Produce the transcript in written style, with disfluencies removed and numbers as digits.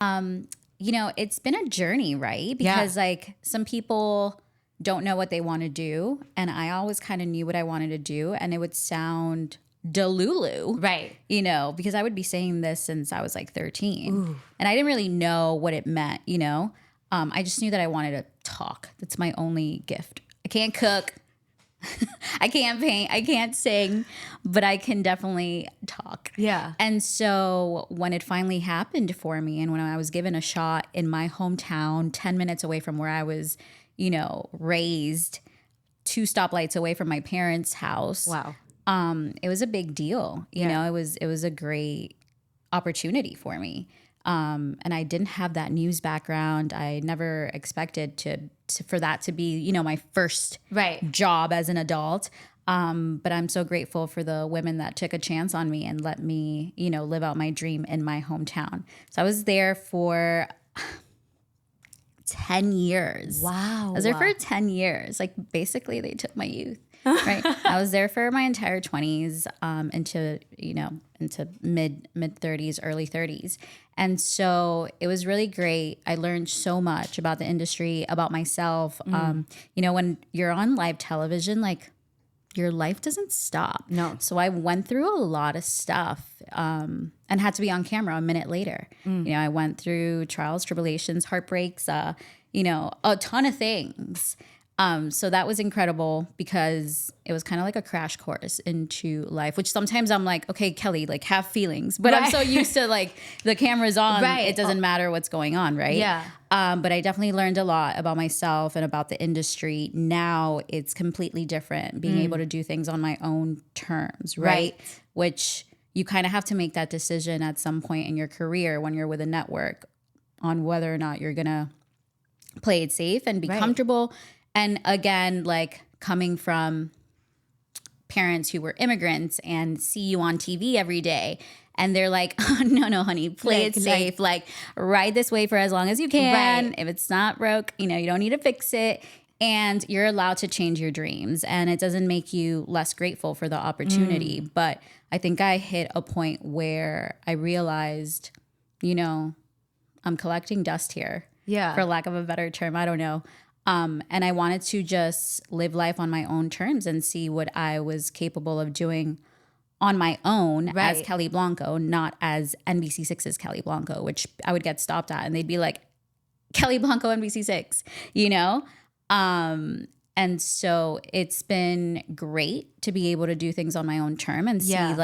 It's been a journey, right? Because like some people don't know what they want to do. And I always kind of knew what I wanted to do. And it would sound delulu, Right. Because I would be saying this since I was like 13. Ooh. And I didn't really know what it meant, I just knew that I wanted to talk. That's my only gift. I can't cook. I can't paint, I can't sing, but I can definitely talk. Yeah. And so when it finally happened for me, and when I was given a shot in my hometown, 10 minutes away from where I was, raised, 2 stoplights away from my parents' house. Wow. It was a big deal. You know, it was a great opportunity for me. And I didn't have that news background. I never expected for that to be, my first job as an adult. But I'm so grateful for the women that took a chance on me and let me, live out my dream in my hometown. So I was there for 10 years. Wow. I was there for 10 years. Like basically they took my youth. Right. I was there for my entire 20s into mid 30s, early 30s. And so it was really great. I learned so much about the industry, about myself. When you're on live television, like your life doesn't stop. No. So I went through a lot of stuff and had to be on camera a minute later. I went through trials, tribulations, heartbreaks, a ton of things. So that was incredible because it was kind of like a crash course into life, which sometimes I'm like, okay, Kelly, like have feelings, but I'm so used to like the camera's on, it doesn't matter what's going on. Right. Yeah. But I definitely learned a lot about myself and about the industry. Now it's completely different, being able to do things on my own terms. Right. Which you kind of have to make that decision at some point in your career when you're with a network on whether or not you're going to play it safe and be comfortable. And again, like coming from parents who were immigrants and see you on TV every day, and they're like, oh, no, honey, play it safe. Like ride this way for as long as you can. Right. If it's not broke, you don't need to fix it. And you're allowed to change your dreams. And it doesn't make you less grateful for the opportunity. But I think I hit a point where I realized, I'm collecting dust here. Yeah. For lack of a better term. I don't know. And I wanted to just live life on my own terms and see what I was capable of doing on my own as Kelly Blanco, not as NBC6's Kelly Blanco, which I would get stopped at and they'd be like, Kelly Blanco, NBC6, And so it's been great to be able to do things on my own term and see